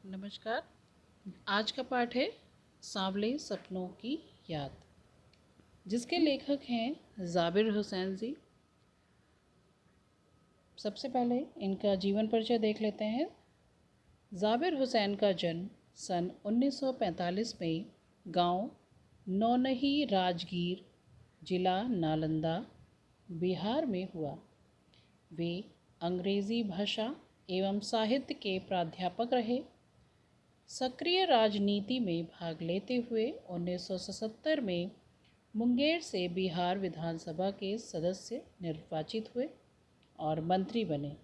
नमस्कार। आज का पाठ है सांवले सपनों की याद, जिसके लेखक हैं ज़ाबिर हुसैन जी। सबसे पहले इनका जीवन परिचय देख लेते हैं। ज़ाबिर हुसैन का जन्म सन 1945 में गांव नौनही राजगीर, जिला नालंदा, बिहार में हुआ। वे अंग्रेज़ी भाषा एवं साहित्य के प्राध्यापक रहे। सक्रिय राजनीति में भाग लेते हुए 1977 में मुंगेर से बिहार विधानसभा के सदस्य निर्वाचित हुए और मंत्री बने।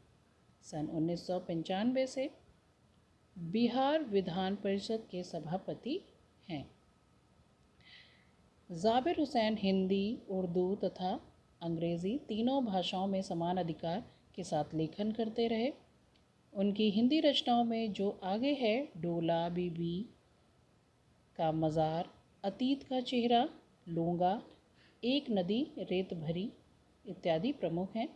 सन 1995 से बिहार विधान परिषद के सभापति हैं। ज़ाबिर हुसैन हिंदी, उर्दू तथा अंग्रेज़ी तीनों भाषाओं में समान अधिकार के साथ लेखन करते रहे। उनकी हिंदी रचनाओं में जो आगे है डोला बीबी का मज़ार, अतीत का चेहरा, लूँगा, एक नदी रेत भरी इत्यादि प्रमुख हैं।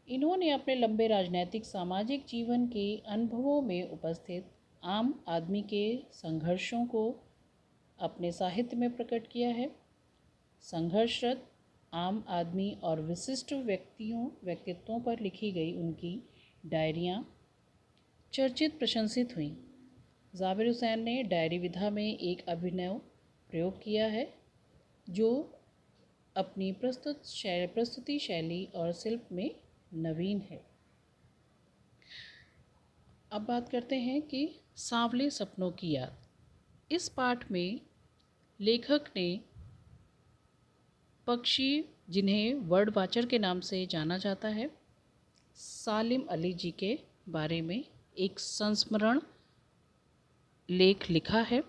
इन्होंने अपने लंबे राजनैतिक सामाजिक जीवन के अनुभवों में उपस्थित आम आदमी के संघर्षों को अपने साहित्य में प्रकट किया है। संघर्षरत आम आदमी और विशिष्ट व्यक्तित्वों पर लिखी गई उनकी डायरियाँ चर्चित प्रशंसित हुईं। ज़ाबिर हुसैन ने डायरी विधा में एक अभिनव प्रयोग किया है, जो अपनी प्रस्तुति शैली और शिल्प में नवीन है। अब बात करते हैं कि सांवले सपनों की याद। इस पाठ में लेखक ने पक्षी, जिन्हें वर्ड वाचर के नाम से जाना जाता है, सालिम अली जी के बारे में एक संस्मरण लेख लिखा है,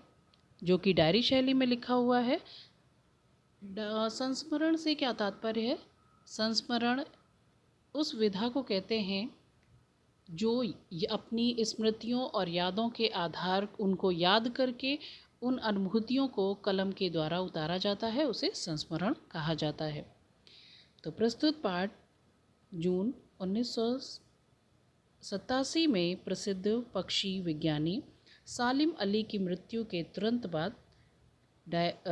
जो कि डायरी शैली में लिखा हुआ है। संस्मरण से क्या तात्पर्य है? संस्मरण उस विधा को कहते हैं जो अपनी स्मृतियों और यादों के आधार उनको याद करके उन अनुभूतियों को कलम के द्वारा उतारा जाता है, उसे संस्मरण कहा जाता है। तो प्रस्तुत पाठ जून 1987 में प्रसिद्ध पक्षी विज्ञानी सालिम अली की मृत्यु के तुरंत बाद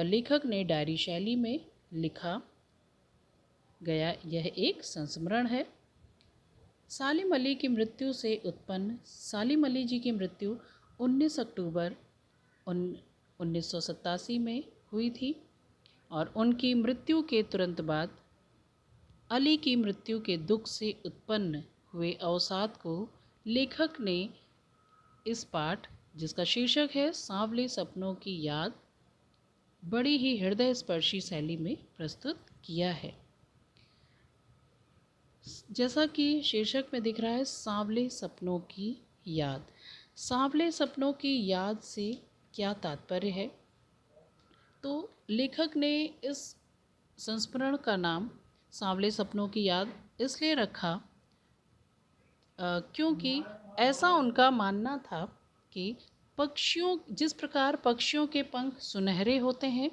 लेखक ने डायरी शैली में लिखा गया यह एक संस्मरण है। सालिम अली की मृत्यु से उत्पन्न सालिम अली जी की मृत्यु 19 अक्टूबर 1987 में हुई थी और उनकी मृत्यु के तुरंत बाद अली की मृत्यु के दुख से उत्पन्न हुए अवसाद को लेखक ने इस पाठ, जिसका शीर्षक है सांवले सपनों की याद, बड़ी ही हृदय स्पर्शी शैली में प्रस्तुत किया है। जैसा कि शीर्षक में दिख रहा है, सांवले सपनों की याद। सांवले सपनों की याद से क्या तात्पर्य है? तो लेखक ने इस संस्मरण का नाम सांवले सपनों की याद इसलिए रखा क्योंकि ऐसा उनका मानना था कि जिस प्रकार पक्षियों के पंख सुनहरे होते हैं,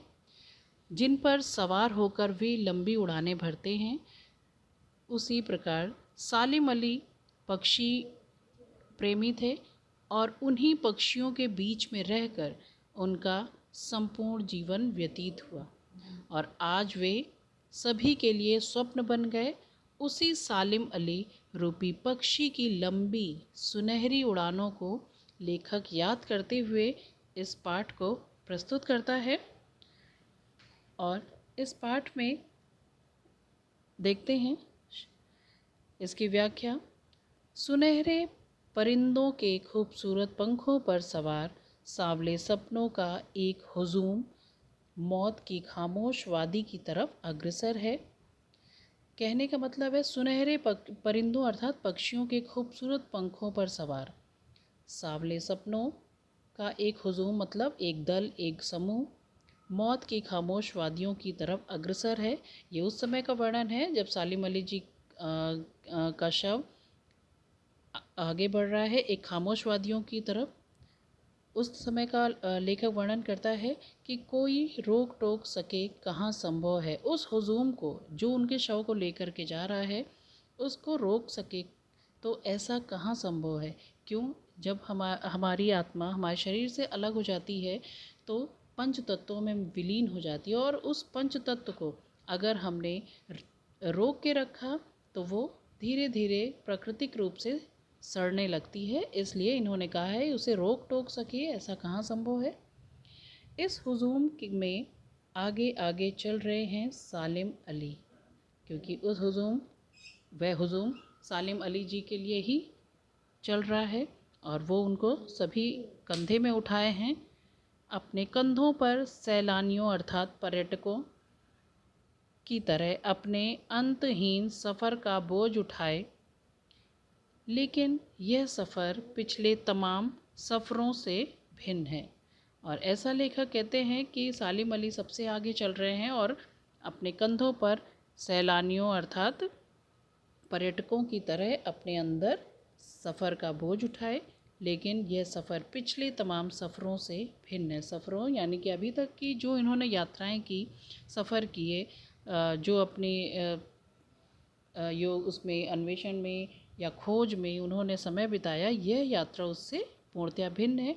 जिन पर सवार होकर वे लंबी उड़ानें भरते हैं, उसी प्रकार सालिम अली पक्षी प्रेमी थे और उन्हीं पक्षियों के बीच में रहकर उनका संपूर्ण जीवन व्यतीत हुआ और आज वे सभी के लिए स्वप्न बन गए। उसी सालिम अली रूपी पक्षी की लंबी सुनहरी उड़ानों को लेखक याद करते हुए इस पाठ को प्रस्तुत करता है। और इस पाठ में देखते हैं इसकी व्याख्या। सुनहरे परिंदों के खूबसूरत पंखों पर सवार सांवले सपनों का एक हुजूम मौत की खामोश वादी की तरफ अग्रसर है। कहने का मतलब है सुनहरे परिंदों अर्थात पक्षियों के खूबसूरत पंखों पर सवार सांवले सपनों का एक हुजूम मतलब एक दल, एक समूह मौत की खामोश वादियों की तरफ अग्रसर है। ये उस समय का वर्णन है जब सालिम अली जी का शव आगे बढ़ रहा है एक खामोश वादियों की तरफ। उस समय का लेखक वर्णन करता है कि कोई रोक टोक सके कहाँ संभव है। उस हुजूम को जो उनके शव को लेकर के जा रहा है उसको रोक सके तो ऐसा कहाँ संभव है? क्यों? जब हमारी आत्मा हमारे शरीर से अलग हो जाती है तो पंच तत्वों में विलीन हो जाती है, और उस पंच तत्व को अगर हमने रोक के रखा तो वो धीरे धीरे प्राकृतिक रूप से सड़ने लगती है। इसलिए इन्होंने कहा है उसे रोक टोक सके, ऐसा कहाँ संभव है। इस हुजूम में आगे आगे चल रहे हैं सालिम अली, क्योंकि उस हुजूम सालिम अली जी के लिए ही चल रहा है, और वो उनको सभी कंधे में उठाए हैं। अपने कंधों पर सैलानियों अर्थात पर्यटकों की तरह अपने अंतहीन सफ़र का बोझ उठाए, लेकिन यह सफ़र पिछले तमाम सफ़रों से भिन्न है। और ऐसा लेखक कहते हैं कि सालिम अली सबसे आगे चल रहे हैं और अपने कंधों पर सैलानियों अर्थात पर्यटकों की तरह अपने अंदर सफ़र का बोझ उठाए, लेकिन यह सफ़र पिछले तमाम सफ़रों से भिन्न है। सफ़रों यानी कि अभी तक की जो इन्होंने यात्राएं की, सफ़र किए, जो अपनी उसमें अन्वेषण में या खोज में उन्होंने समय बिताया, यह यात्रा उससे पूर्णतया भिन्न है।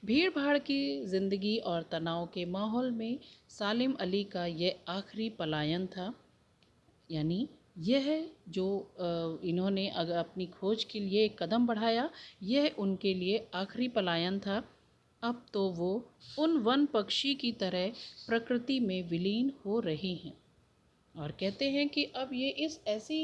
भीड़ भाड़ की ज़िंदगी और तनाव के माहौल में सालिम अली का यह आखिरी पलायन था। यानी यह जो इन्होंने अगर अपनी खोज के लिए एक कदम बढ़ाया, यह उनके लिए आखिरी पलायन था। अब तो वो उन वन पक्षी की तरह प्रकृति में विलीन हो रहे हैं, और कहते हैं कि अब ये इस ऐसी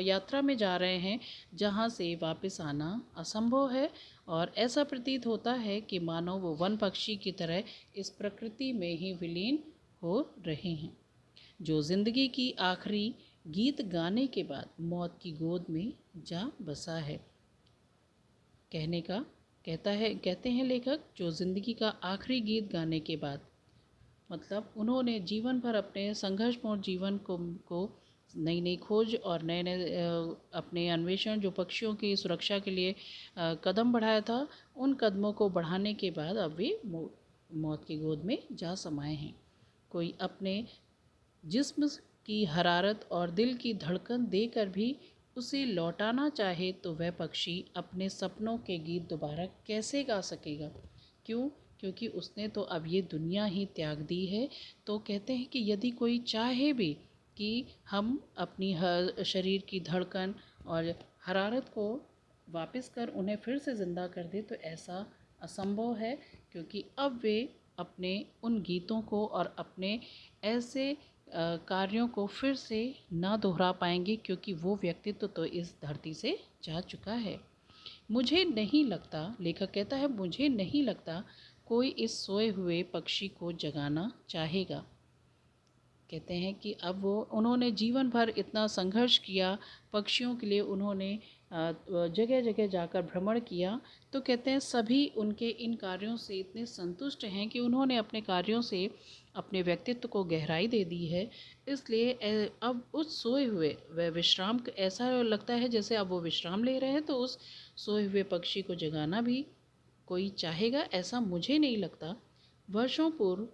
यात्रा में जा रहे हैं जहाँ से वापस आना असंभव है, और ऐसा प्रतीत होता है कि मानो वो वन पक्षी की तरह इस प्रकृति में ही विलीन हो रहे हैं, जो ज़िंदगी की आखिरी गीत गाने के बाद मौत की गोद में जा बसा है। कहते हैं लेखक, जो ज़िंदगी का आखिरी गीत गाने के बाद, मतलब उन्होंने जीवन भर अपने संघर्षपूर्ण जीवन को नई नई खोज और नए नए अपने अन्वेषण जो पक्षियों की सुरक्षा के लिए कदम बढ़ाया था, उन कदमों को बढ़ाने के बाद अब वे मौत की गोद में जा समाये हैं। कोई अपने जिस्म की हरारत और दिल की धड़कन देकर भी उसे लौटाना चाहे तो वह पक्षी अपने सपनों के गीत दोबारा कैसे गा सकेगा? क्यों? क्योंकि उसने तो अब ये दुनिया ही त्याग दी है। तो कहते हैं कि यदि कोई चाहे भी कि हम अपनी शरीर की धड़कन और हरारत को वापस कर उन्हें फिर से ज़िंदा कर दे, तो ऐसा असंभव है, क्योंकि अब वे अपने उन गीतों को और अपने ऐसे कार्यों को फिर से ना दोहरा पाएंगे, क्योंकि वो व्यक्तित्व तो इस धरती से जा चुका है। मुझे नहीं लगता, लेखक कहता है, मुझे नहीं लगता कोई इस सोए हुए पक्षी को जगाना चाहेगा। कहते हैं कि अब उन्होंने जीवन भर इतना संघर्ष किया पक्षियों के लिए, उन्होंने जगह जगह जाकर भ्रमण किया, तो कहते हैं सभी उनके इन कार्यों से इतने संतुष्ट हैं कि उन्होंने अपने कार्यों से अपने व्यक्तित्व को गहराई दे दी है। इसलिए अब उस सोए हुए वह विश्राम, ऐसा लगता है जैसे अब वो विश्राम ले रहे हैं, तो उस सोए हुए पक्षी को जगाना भी कोई चाहेगा, ऐसा मुझे नहीं लगता। वर्षों पूर्व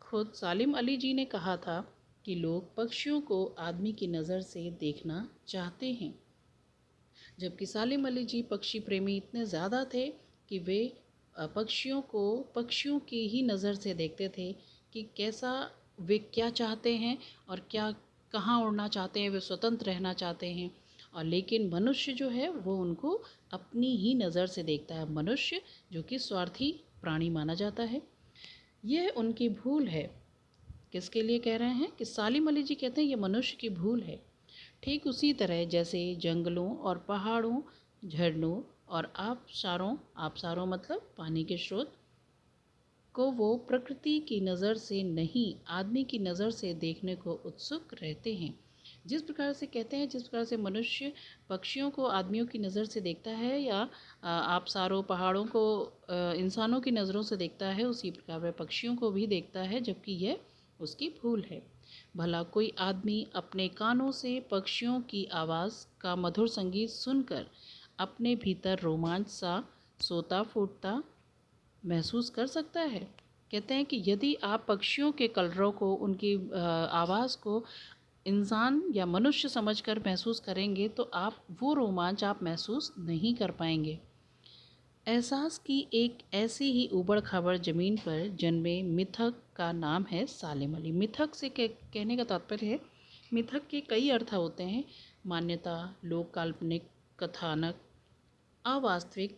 खुद सालिम अली जी ने कहा था कि लोग पक्षियों को आदमी की नज़र से देखना चाहते हैं, जबकि सालिम अली जी पक्षी प्रेमी इतने ज़्यादा थे कि वे पक्षियों को पक्षियों की ही नज़र से देखते थे कि कैसा वे क्या चाहते हैं और क्या कहाँ उड़ना चाहते हैं, वे स्वतंत्र रहना चाहते हैं। और लेकिन मनुष्य जो है वो उनको अपनी ही नज़र से देखता है, मनुष्य जो कि स्वार्थी प्राणी माना जाता है। यह उनकी भूल है। किसके लिए कह रहे हैं? कि सालिम अली जी कहते हैं ये मनुष्य की भूल है। ठीक उसी तरह जैसे जंगलों और पहाड़ों, झरनों और आबशारों मतलब पानी के स्रोत को वो प्रकृति की नज़र से नहीं, आदमी की नज़र से देखने को उत्सुक रहते हैं। जिस प्रकार से कहते हैं, जिस प्रकार से मनुष्य पक्षियों को आदमियों की नज़र से देखता है, या आबशारों पहाड़ों को इंसानों की नज़रों से देखता है, उसी प्रकार वह पक्षियों को भी देखता है, जबकि यह उसकी भूल है। भला कोई आदमी अपने कानों से पक्षियों की आवाज़ का मधुर संगीत सुनकर अपने भीतर रोमांच सा सोता फूटता महसूस कर सकता है? कहते हैं कि यदि आप पक्षियों के कलरव को, उनकी आवाज़ को इंसान या मनुष्य समझकर महसूस करेंगे तो आप वो रोमांच आप महसूस नहीं कर पाएंगे। एहसास की एक ऐसी ही ऊबड़ खाबड़ ज़मीन पर जन्मे मिथक का नाम है सालिम अली। मिथक से कहने का तात्पर्य है, मिथक के कई अर्थ होते हैं। मान्यता, लोक काल्पनिक, कथानक, अवास्तविक,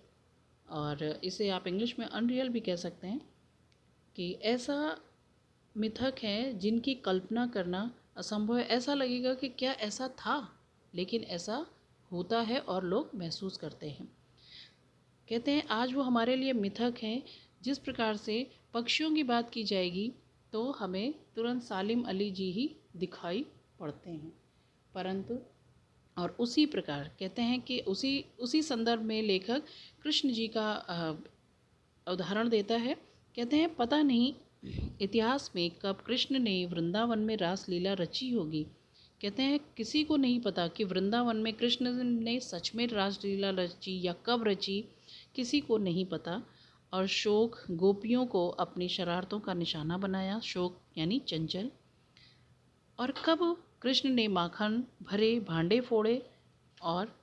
और इसे आप इंग्लिश में अनरियल भी कह सकते हैं। कि ऐसा मिथक है जिनकी कल्पना करना असंभव है। ऐसा लगेगा कि क्या ऐसा था, लेकिन ऐसा होता है और लोग महसूस करते हैं। कहते हैं आज वो हमारे लिए मिथक हैं। जिस प्रकार से पक्षियों की बात की जाएगी तो हमें तुरंत सालिम अली जी ही दिखाई पड़ते हैं, परंतु और उसी प्रकार कहते हैं कि उसी उसी संदर्भ में लेखक कृष्ण जी का उदाहरण देता है। कहते हैं पता नहीं इतिहास में कब कृष्ण ने वृंदावन में रासलीला रची होगी। कहते हैं किसी को नहीं पता कि वृंदावन में कृष्ण ने सच में रासलीला रची या कब रची, किसी को नहीं पता। और शोक गोपियों को अपनी शरारतों का निशाना बनाया, शोक यानी चंचल। और कब कृष्ण ने माखन भरे भांडे फोड़े और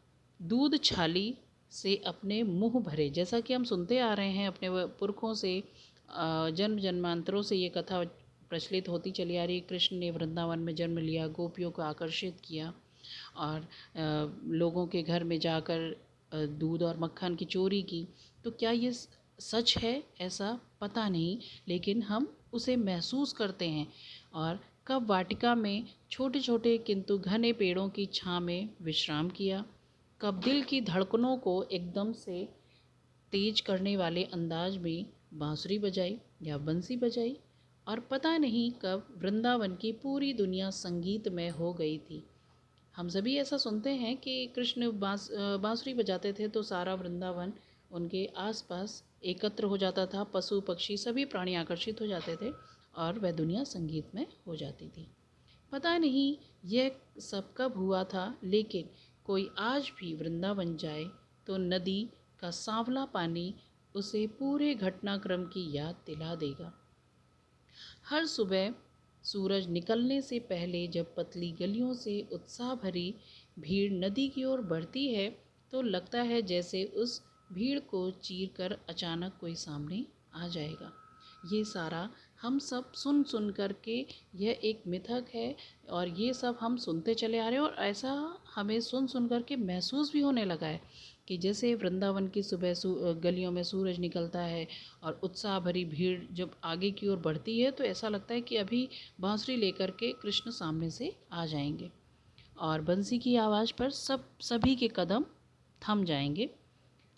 दूध छाली से अपने मुंह भरे। जैसा कि हम सुनते आ रहे हैं अपने पुरखों से, जन्म जन्मांतरों से ये कथा प्रचलित होती चली आ रही है। कृष्ण ने वृंदावन में जन्म लिया, गोपियों को आकर्षित किया और लोगों के घर में जाकर दूध और मक्खन की चोरी की। तो क्या ये सच है? ऐसा पता नहीं, लेकिन हम उसे महसूस करते हैं। और कब वाटिका में छोटे छोटे किंतु घने पेड़ों की छां में विश्राम किया, कब दिल की धड़कनों को एकदम से तेज करने वाले अंदाज में बांसुरी बजाई या बंसी बजाई, और पता नहीं कब वृंदावन की पूरी दुनिया संगीतमय हो गई थी। हम सभी ऐसा सुनते हैं कि कृष्ण बांसुरी बजाते थे तो सारा वृंदावन उनके आसपास एकत्र हो जाता था। पशु पक्षी सभी प्राणी आकर्षित हो जाते थे और वह दुनिया संगीतमय हो जाती थी। पता नहीं यह सब कब हुआ था, लेकिन कोई आज भी वृंदावन जाए तो नदी का सांवला पानी उसे पूरे घटनाक्रम की याद दिला देगा। हर सुबह सूरज निकलने से पहले जब पतली गलियों से उत्साह भरी भीड़ नदी की ओर बढ़ती है तो लगता है जैसे उस भीड़ को चीर कर अचानक कोई सामने आ जाएगा। ये सारा हम सब सुन सुन कर के यह एक मिथक है और ये सब हम सुनते चले आ रहे हैं, और ऐसा हमें सुन सुन कर के महसूस भी होने लगा है कि जैसे वृंदावन की सुबह गलियों में सूरज निकलता है और उत्साह भरी भीड़ जब आगे की ओर बढ़ती है तो ऐसा लगता है कि अभी बांसुरी लेकर के कृष्ण सामने से आ जाएंगे और बंसी की आवाज़ पर सभी के कदम थम जाएंगे।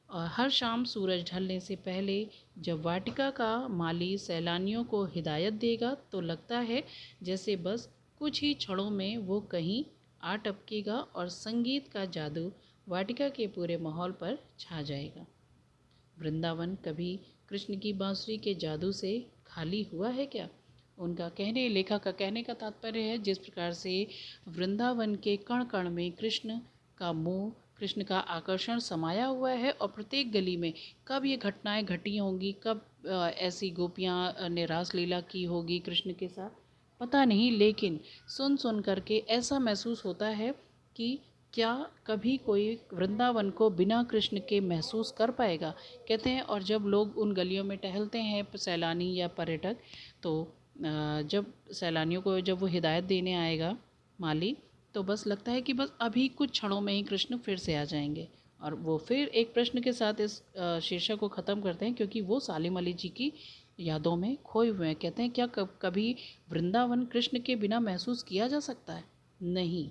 और हर शाम सूरज ढलने से पहले जब वाटिका का माली सैलानियों को हिदायत देगा तो लगता है जैसे बस कुछ ही क्षणों में वो कहीं आ टपकेगा और संगीत का जादू वाटिका के पूरे माहौल पर छा जाएगा। वृंदावन कभी कृष्ण की बांसुरी के जादू से खाली हुआ है क्या? लेखक का कहने का तात्पर्य है जिस प्रकार से वृंदावन के कण कण में कृष्ण का मोह, कृष्ण का आकर्षण समाया हुआ है और प्रत्येक गली में कब ये घटनाएं घटी होंगी, कब ऐसी गोपियां ने रासलीला की होगी कृष्ण के साथ, पता नहीं। लेकिन सुन सुन करके ऐसा महसूस होता है कि क्या कभी कोई वृंदावन को बिना कृष्ण के महसूस कर पाएगा। कहते हैं और जब लोग उन गलियों में टहलते हैं सैलानी या पर्यटक, तो जब सैलानियों को जब वो हिदायत देने आएगा माली, तो बस लगता है कि बस अभी कुछ क्षणों में ही कृष्ण फिर से आ जाएंगे। और वो फिर एक प्रश्न के साथ इस शीर्षक को ख़त्म करते हैं क्योंकि वो सालिम अली जी की यादों में खोए हुए हैं। कहते हैं क्या कभी वृंदावन कृष्ण के बिना महसूस किया जा सकता है? नहीं।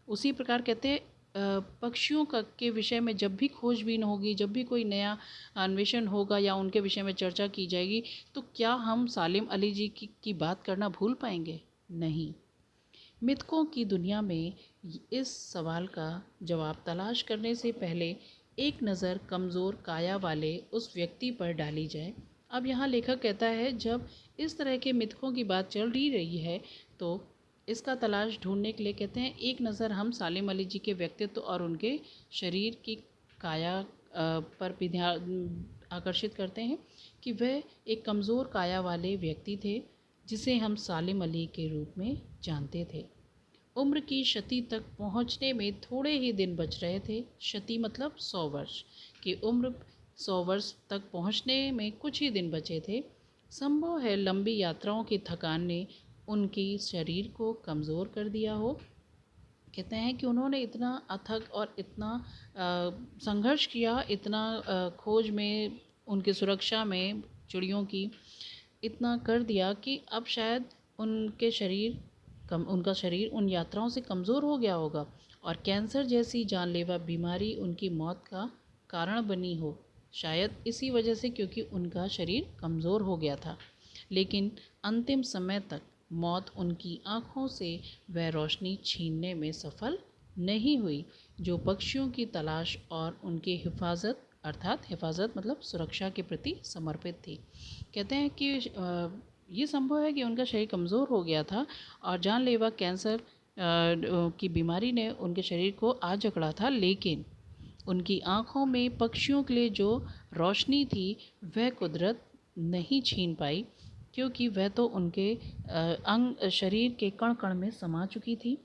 उसी प्रकार कहते हैं पक्षियों का के विषय में जब भी खोजबीन होगी, जब भी कोई नया अन्वेषण होगा या उनके विषय में चर्चा की जाएगी, तो क्या हम सालिम अली जी की बात करना भूल पाएंगे? नहीं। मिथकों की दुनिया में इस सवाल का जवाब तलाश करने से पहले एक नज़र कमज़ोर काया वाले उस व्यक्ति पर डाली जाए। अब यहाँ लेखक कहता है जब इस तरह के मिथकों की बात चल ही रही है तो इसका तलाश ढूंढने के लिए कहते हैं एक नज़र हम सालिम अली जी के व्यक्तित्व और उनके शरीर की काया पर भी ध्यान आकर्षित करते हैं कि वह एक कमज़ोर काया वाले व्यक्ति थे जिसे हम सालिम अली के रूप में जानते थे। उम्र की शती तक पहुंचने में थोड़े ही दिन बच रहे थे। शती मतलब 100 वर्ष की उम्र, 100 वर्ष तक पहुंचने में कुछ ही दिन बचे थे। संभव है लंबी यात्राओं की थकान ने उनकी शरीर को कमज़ोर कर दिया हो। कहते हैं कि उन्होंने इतना अथक और इतना संघर्ष किया, इतना खोज में, उनकी सुरक्षा में चिड़ियों की, इतना कर दिया कि अब शायद उनका शरीर उन यात्राओं से कमज़ोर हो गया होगा और कैंसर जैसी जानलेवा बीमारी उनकी मौत का कारण बनी हो। शायद इसी वजह से, क्योंकि उनका शरीर कमज़ोर हो गया था। लेकिन अंतिम समय तक मौत उनकी आँखों से वह रोशनी छीनने में सफल नहीं हुई जो पक्षियों की तलाश और उनकी हिफाजत, अर्थात हिफाजत मतलब सुरक्षा के प्रति समर्पित थी। कहते हैं कि ये संभव है कि उनका शरीर कमज़ोर हो गया था और जानलेवा कैंसर की बीमारी ने उनके शरीर को आ जकड़ा था, लेकिन उनकी आँखों में पक्षियों के लिए जो रोशनी थी वह कुदरत नहीं छीन पाई, क्योंकि वह तो उनके शरीर के कण कण में समा चुकी थी।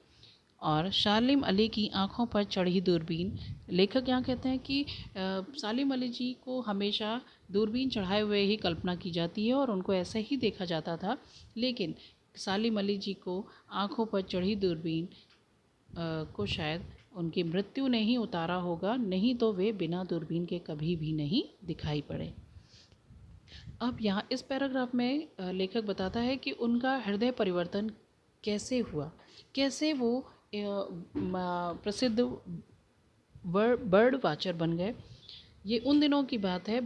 और सालिम अली की आँखों पर चढ़ी दूरबीन, लेखक यहाँ कहते हैं कि सालिम अली जी को हमेशा दूरबीन चढ़ाए हुए ही कल्पना की जाती है और उनको ऐसे ही देखा जाता था, लेकिन सालिम अली जी को आँखों पर चढ़ी दूरबीन को शायद उनकी मृत्यु ने ही उतारा होगा, नहीं तो वे बिना दूरबीन के कभी भी नहीं दिखाई पड़े। अब यहाँ इस पैराग्राफ में लेखक बताता है कि उनका हृदय परिवर्तन कैसे हुआ, कैसे वो प्रसिद्ध बर्ड वाचर बन गए। ये उन दिनों की बात है,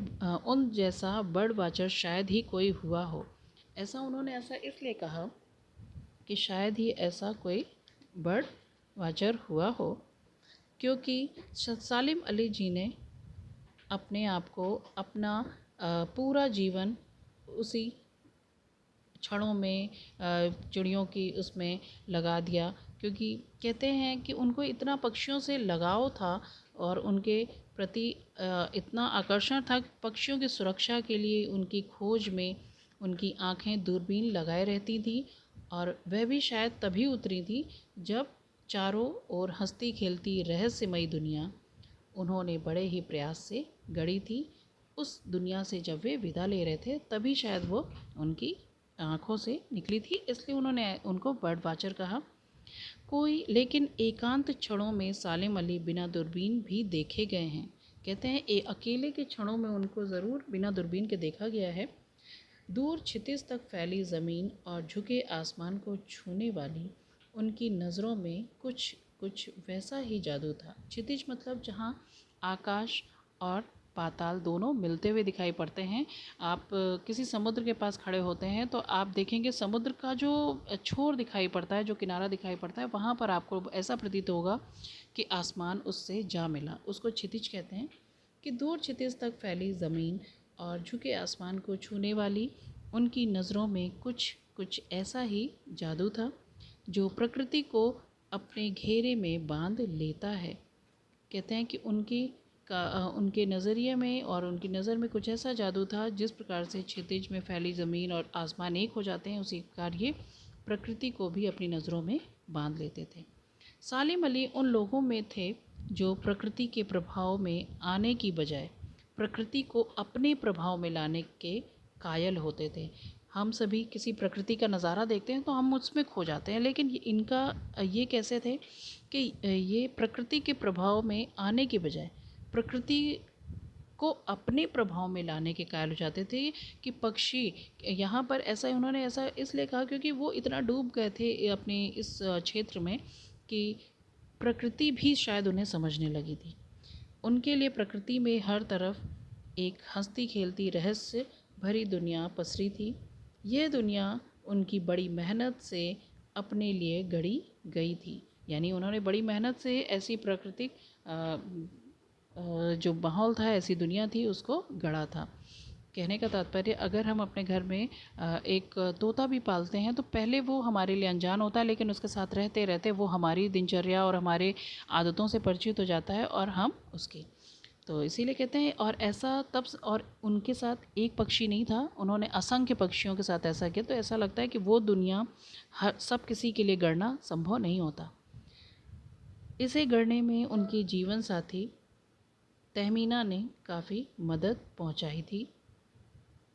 उन जैसा बर्ड वाचर शायद ही कोई हुआ हो। ऐसा उन्होंने ऐसा इसलिए कहा कि शायद ही ऐसा कोई बर्ड वाचर हुआ हो, क्योंकि सालिम अली जी ने अपने आप को, अपना पूरा जीवन उसी क्षणों में चिड़ियों की उसमें लगा दिया, क्योंकि कहते हैं कि उनको इतना पक्षियों से लगाव था और उनके प्रति इतना आकर्षण था। पक्षियों की सुरक्षा के लिए उनकी खोज में उनकी आंखें दूरबीन लगाए रहती थी, और वह भी शायद तभी उतरी थी जब चारों ओर हंसती खेलती रहस्यमयी दुनिया उन्होंने बड़े ही प्रयास से गढ़ी थी। उस दुनिया से जब वे विदा ले रहे थे तभी शायद वो उनकी आँखों से निकली थी, इसलिए उन्होंने उनको बर्ड वाचर कहा। लेकिन एकांत क्षणों में सालिम अली बिना दूरबीन भी देखे गए हैं। कहते हैं अकेले के क्षणों में उनको ज़रूर बिना दूरबीन के देखा गया है। दूर क्षितिज तक फैली ज़मीन और झुके आसमान को छूने वाली उनकी नज़रों में कुछ कुछ वैसा ही जादू था। क्षितिज मतलब जहाँ आकाश और पाताल दोनों मिलते हुए दिखाई पड़ते हैं। आप किसी समुद्र के पास खड़े होते हैं तो आप देखेंगे समुद्र का जो छोर दिखाई पड़ता है, जो किनारा दिखाई पड़ता है, वहाँ पर आपको ऐसा प्रतीत होगा कि आसमान उससे जा मिला। उसको क्षितिज कहते हैं। कि दूर क्षितिज तक फैली ज़मीन और झुके आसमान को छूने वाली उनकी नज़रों में कुछ कुछ ऐसा ही जादू था जो प्रकृति को अपने घेरे में बांध लेता है। कहते हैं कि उनके नज़रिए में और उनकी नज़र में कुछ ऐसा जादू था, जिस प्रकार से क्षितिज में फैली ज़मीन और आसमान एक हो जाते हैं, उसी प्रकार ये प्रकृति को भी अपनी नज़रों में बांध लेते थे। सालिम अली उन लोगों में थे जो प्रकृति के प्रभाव में आने की बजाय प्रकृति को अपने प्रभाव में लाने के कायल होते थे। हम सभी किसी प्रकृति का नज़ारा देखते हैं तो हम उसमें खो जाते हैं, लेकिन इनका ये कैसे थे कि ये प्रकृति के प्रभाव में आने के बजाय प्रकृति को अपने प्रभाव में लाने के कायल हो जाते थे। कि पक्षी यहाँ पर ऐसा, उन्होंने ऐसा इसलिए कहा क्योंकि वो इतना डूब गए थे अपने इस क्षेत्र में कि प्रकृति भी शायद उन्हें समझने लगी थी। उनके लिए प्रकृति में हर तरफ एक हंसती खेलती रहस्य भरी दुनिया पसरी थी। यह दुनिया उनकी बड़ी मेहनत से अपने लिए गढ़ी गई थी। यानी उन्होंने बड़ी मेहनत से ऐसी प्राकृतिक जो माहौल था, ऐसी दुनिया थी, उसको गढ़ा था। कहने का तात्पर्य, अगर हम अपने घर में एक तोता भी पालते हैं तो पहले वो हमारे लिए अनजान होता है, लेकिन उसके साथ रहते रहते वो हमारी दिनचर्या और हमारे आदतों से परिचित हो जाता है और हम उसकी। तो इसीलिए कहते हैं, और ऐसा तब और उनके साथ एक पक्षी नहीं था, उन्होंने असंख्य पक्षियों के साथ ऐसा किया। तो ऐसा लगता है कि वो दुनिया हर सब किसी के लिए गढ़ना संभव नहीं होता। इसे गढ़ने में उनकी जीवन साथी तहमीना ने काफ़ी मदद पहुंचाई थी।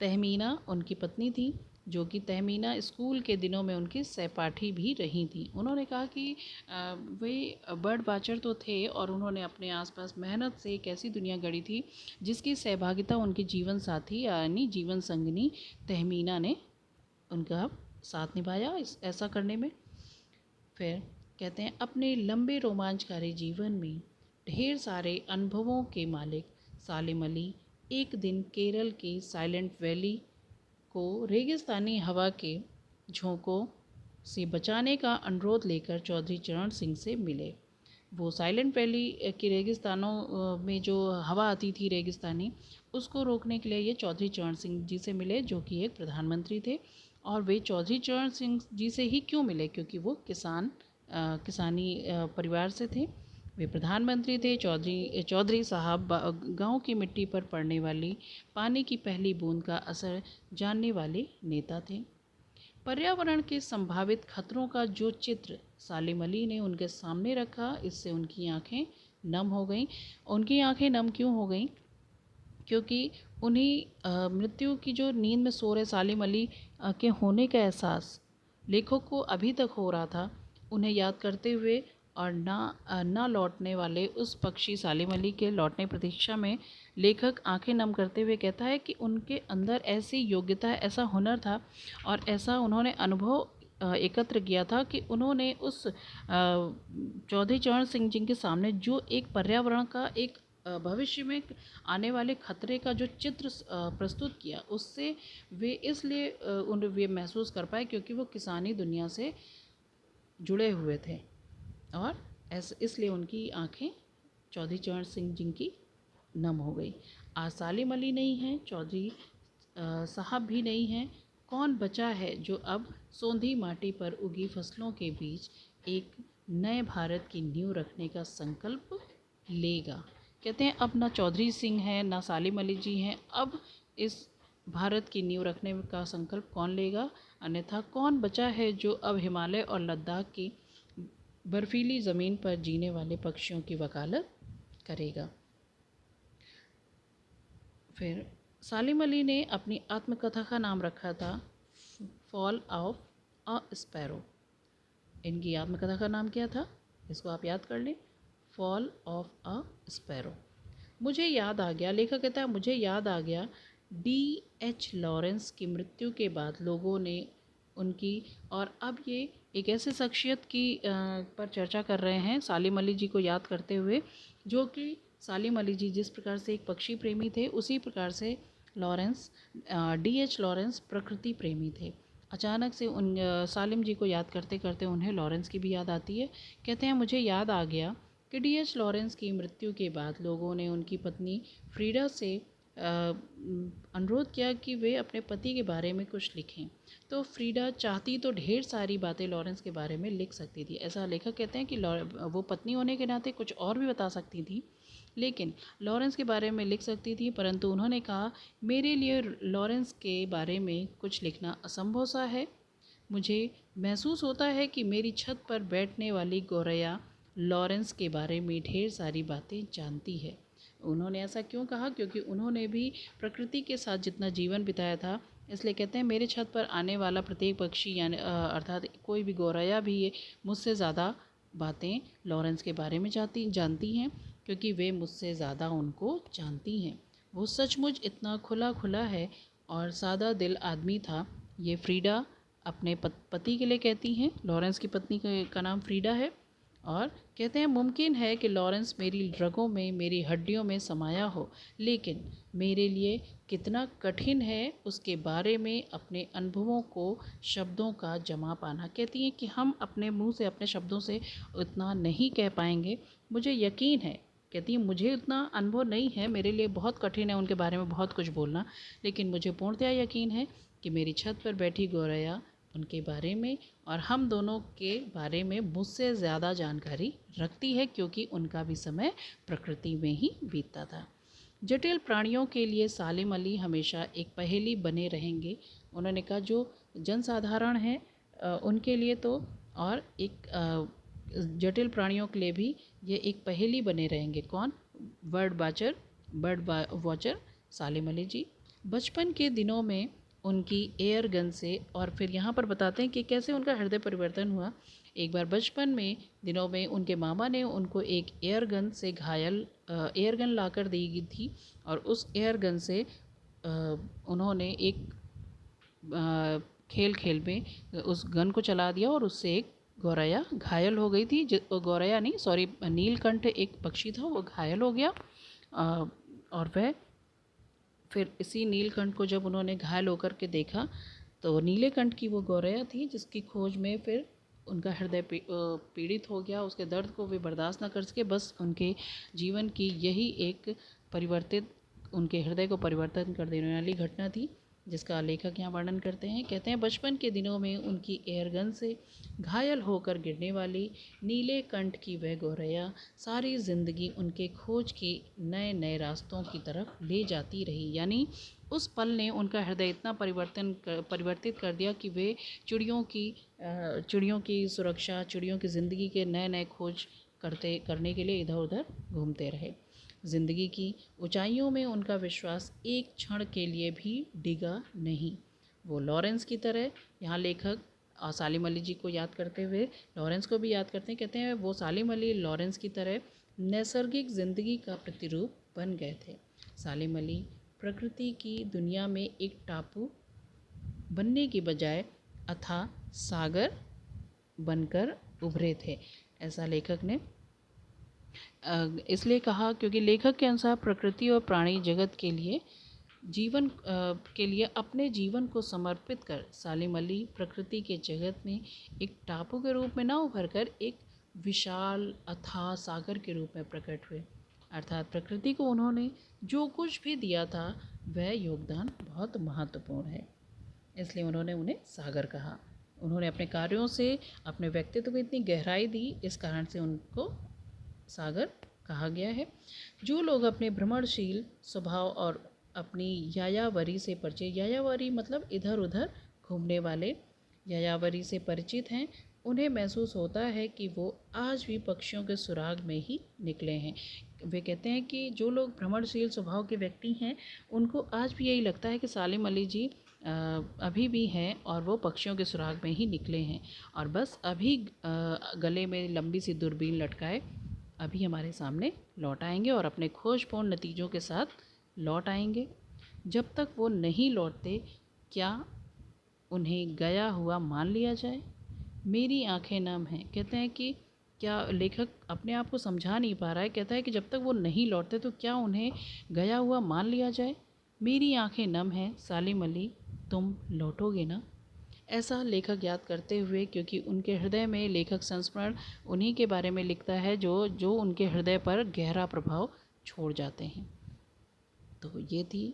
तहमीना उनकी पत्नी थी, जो कि तहमीना स्कूल के दिनों में उनकी सहपाठी भी रही थी। उन्होंने कहा कि वे बर्ड वाचर तो थे और उन्होंने अपने आसपास मेहनत से एक ऐसी दुनिया गढ़ी थी जिसकी सहभागिता उनकी जीवन साथी यानी जीवन संगिनी तहमीना ने उनका साथ निभाया ऐसा करने में। फिर कहते हैं, अपने लंबे रोमांचकारी जीवन में ढेर सारे अनुभवों के मालिक सालिम अली एक दिन केरल के साइलेंट वैली को रेगिस्तानी हवा के झोंकों से बचाने का अनुरोध लेकर चौधरी चरण सिंह से मिले। वो साइलेंट वैली के रेगिस्तानों में जो हवा आती थी रेगिस्तानी, उसको रोकने के लिए ये चौधरी चरण सिंह जी से मिले, जो कि एक प्रधानमंत्री थे। और वे चौधरी चरण सिंह जी से ही क्यों मिले, क्योंकि वो किसानी परिवार से थे। वे प्रधानमंत्री थे। चौधरी साहब गांव की मिट्टी पर पड़ने वाली पानी की पहली बूंद का असर जानने वाले नेता थे। पर्यावरण के संभावित खतरों का जो चित्र सालिम अली ने उनके सामने रखा, इससे उनकी आंखें नम हो गईं। उनकी आंखें नम क्यों हो गईं? क्योंकि उन्हीं मृत्यु की जो नींद में सो रहे सालिम अली के होने का एहसास लेखक को अभी तक हो रहा था। उन्हें याद करते हुए और ना लौटने वाले उस पक्षी सालिम अली के लौटने प्रतीक्षा में लेखक आंखें नम करते हुए कहता है कि उनके अंदर ऐसी योग्यता, ऐसा हुनर था और ऐसा उन्होंने अनुभव एकत्र किया था कि उन्होंने उस चौधरी चरण सिंह जी के सामने जो एक पर्यावरण का एक भविष्य में आने वाले खतरे का जो चित्र प्रस्तुत किया, उससे वे इसलिए वे महसूस कर पाए क्योंकि वो किसानी दुनिया से जुड़े हुए थे और इसलिए उनकी आंखें चौधरी चरण सिंह जी की नम हो गई। आज सालिम अली नहीं हैं, चौधरी साहब भी नहीं हैं। कौन बचा है जो अब सोंधी माटी पर उगी फसलों के बीच एक नए भारत की नींव रखने का संकल्प लेगा? कहते हैं, अब ना चौधरी सिंह हैं, ना सालिम अली जी हैं। अब इस भारत की नींव रखने का संकल्प कौन लेगा? अन्यथा कौन बचा है जो अब हिमालय और लद्दाख की बर्फीली ज़मीन पर जीने वाले पक्षियों की वकालत करेगा? फिर सालिम अली ने अपनी आत्मकथा का नाम रखा था फॉल ऑफ अ स्पैरो। इनकी आत्मकथा का नाम क्या था? इसको आप याद कर लें, फॉल ऑफ अ स्पैरो। मुझे याद आ गया, लेखक कहता है, मुझे याद आ गया D.H. लॉरेंस की मृत्यु के बाद लोगों ने उनकी, और अब ये एक ऐसे शख्सियत की पर चर्चा कर रहे हैं सालिम अली जी को याद करते हुए, जो कि सालिम अली जी जिस प्रकार से एक पक्षी प्रेमी थे, उसी प्रकार से D.H. लॉरेंस प्रकृति प्रेमी थे। अचानक से उन सालिम जी को याद करते करते उन्हें लॉरेंस की भी याद आती है। कहते हैं, मुझे याद आ गया कि D.H. लॉरेंस की मृत्यु के बाद लोगों ने उनकी पत्नी फ्रीडा से अनुरोध किया कि वे अपने पति के बारे में कुछ लिखें। तो फ्रीडा चाहती तो ढेर सारी बातें लॉरेंस के बारे में लिख सकती थी। ऐसा लेखक कहते हैं कि वो पत्नी होने के नाते कुछ और भी बता सकती थी, लेकिन लॉरेंस के बारे में लिख सकती थी। परंतु उन्होंने कहा, मेरे लिए लॉरेंस के बारे में कुछ लिखना असंभव सा है। मुझे महसूस होता है कि मेरी छत पर बैठने वाली गौरैया लॉरेंस के बारे में ढेर सारी बातें जानती है। उन्होंने ऐसा क्यों कहा? क्योंकि उन्होंने भी प्रकृति के साथ जितना जीवन बिताया था, इसलिए कहते हैं, मेरे छत पर आने वाला प्रत्येक पक्षी यानी अर्थात कोई भी गौरैया भी मुझसे ज़्यादा बातें लॉरेंस के बारे में जानती हैं, क्योंकि वे मुझसे ज़्यादा उनको जानती हैं। वो सचमुच इतना खुला खुला है और सादा दिल आदमी था। ये फ्रीडा अपने पति के लिए कहती हैं। लॉरेंस की पत्नी का नाम फ्रीडा है और कहते हैं, मुमकिन है कि लॉरेंस मेरी रगों में, मेरी हड्डियों में समाया हो, लेकिन मेरे लिए कितना कठिन है उसके बारे में अपने अनुभवों को शब्दों का जमा पाना। कहती हैं कि हम अपने मुंह से, अपने शब्दों से उतना नहीं कह पाएंगे। मुझे यकीन है, कहती है, मुझे उतना अनुभव नहीं है, मेरे लिए बहुत कठिन है उनके बारे में बहुत कुछ बोलना, लेकिन मुझे पूर्णतया यकीन है कि मेरी छत पर बैठी गौरैया उनके बारे में और हम दोनों के बारे में मुझसे ज़्यादा जानकारी रखती है, क्योंकि उनका भी समय प्रकृति में ही बीतता था। जटिल प्राणियों के लिए सालिम अली हमेशा एक पहेली बने रहेंगे। उन्होंने कहा जो जनसाधारण है उनके लिए तो, और एक जटिल प्राणियों के लिए भी ये एक पहेली बने रहेंगे। कौन? बर्ड वॉचर सालिम अली जी। बचपन के दिनों में उनकी एयर गन से, और फिर यहाँ पर बताते हैं कि कैसे उनका हृदय परिवर्तन हुआ। एक बार बचपन में दिनों में उनके मामा ने उनको एक एयर गन से एयर गन लाकर दी गई थी, और उस एयर गन से उन्होंने एक खेल खेल में उस गन को चला दिया और उससे एक गौरैया घायल हो गई थी। गौरैया नहीं, सॉरी, नीलकंठ एक पक्षी था, वो घायल हो गया। और वह फिर इसी नीलकंठ को जब उन्होंने घायल होकर के देखा तो नीले कंठ की वो गौरैया थी, जिसकी खोज में फिर उनका हृदय पीड़ित हो गया। उसके दर्द को वे बर्दाश्त न कर सके। बस उनके जीवन की यही एक उनके हृदय को परिवर्तन कर देने वाली घटना थी, जिसका लेखक यहाँ वर्णन करते हैं। कहते हैं बचपन के दिनों में उनकी एयरगन से घायल होकर गिरने वाली नीले कंठ की वह गौरैया सारी ज़िंदगी उनके खोज के नए नए रास्तों की तरफ ले जाती रही। यानी उस पल ने उनका हृदय इतना परिवर्तित कर दिया कि वे चिड़ियों की सुरक्षा, चिड़ियों की ज़िंदगी के नए नए खोज करने के लिए इधर उधर घूमते रहे। ज़िंदगी की ऊंचाइयों में उनका विश्वास एक क्षण के लिए भी डिगा नहीं। वो लॉरेंस की तरह, यहाँ लेखक सालिम अली जी को याद करते हुए लॉरेंस को भी याद करते हैं। कहते हैं वो सालिम अली लॉरेंस की तरह नैसर्गिक ज़िंदगी का प्रतिरूप बन गए थे। सालिम अली प्रकृति की दुनिया में एक टापू बनने की बजाय अथाह सागर बनकर उभरे थे। ऐसा लेखक ने इसलिए कहा क्योंकि लेखक के अनुसार प्रकृति और प्राणी जगत के लिए अपने जीवन को समर्पित कर सालिम अली प्रकृति के जगत में एक टापू के रूप में न उभर कर एक विशाल अथाह सागर के रूप में प्रकट हुए। अर्थात प्रकृति को उन्होंने जो कुछ भी दिया था वह योगदान बहुत महत्वपूर्ण है, इसलिए उन्होंने उन्हें सागर कहा। उन्होंने अपने कार्यों से अपने व्यक्तित्व को इतनी गहराई दी, इस कारण से उनको सागर कहा गया है। जो लोग अपने भ्रमणशील स्वभाव और अपनी यायावरी से परिचित, यायावरी मतलब इधर उधर घूमने वाले, यायावरी से परिचित हैं, उन्हें महसूस होता है कि वो आज भी पक्षियों के सुराग में ही निकले हैं। वे कहते हैं कि जो लोग भ्रमणशील स्वभाव के व्यक्ति हैं उनको आज भी यही लगता है कि सालिम अली जी अभी भी हैं और वो पक्षियों के सुराग में ही निकले हैं, और बस अभी गले में लंबी सी दूरबीन लटकाए अभी हमारे सामने लौट आएंगे और अपने खोजपूर्ण नतीजों के साथ लौट आएंगे। जब तक वो नहीं लौटते क्या उन्हें गया हुआ मान लिया जाए? मेरी आंखें नम हैं। कहते हैं कि क्या लेखक अपने आप को समझा नहीं पा रहा है। कहता है कि जब तक वो नहीं लौटते तो क्या उन्हें गया हुआ मान लिया जाए? मेरी आंखें नम हैं सालिम अली, तुम लौटोगे ना? ऐसा लेखक याद करते हुए, क्योंकि उनके हृदय में लेखक संस्मरण उन्हीं के बारे में लिखता है जो उनके हृदय पर गहरा प्रभाव छोड़ जाते हैं। तो ये थी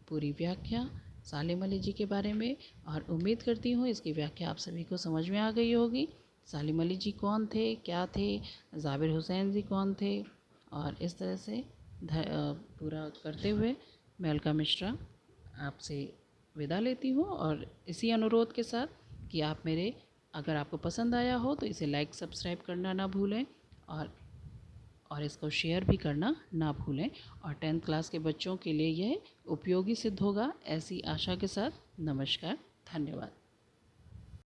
पूरी व्याख्या सालिम अली जी के बारे में, और उम्मीद करती हूँ इसकी व्याख्या आप सभी को समझ में आ गई होगी। सालिम अली जी कौन थे, क्या थे, ज़ाबिर हुसैन जी कौन थे, और इस तरह से पूरा करते हुए मैं अलका मिश्रा आपसे विदा लेती हूँ, और इसी अनुरोध के साथ कि आप अगर आपको पसंद आया हो तो इसे लाइक सब्सक्राइब करना ना भूलें, और इसको शेयर भी करना ना भूलें, और 10th क्लास के बच्चों के लिए यह उपयोगी सिद्ध होगा, ऐसी आशा के साथ नमस्कार, धन्यवाद।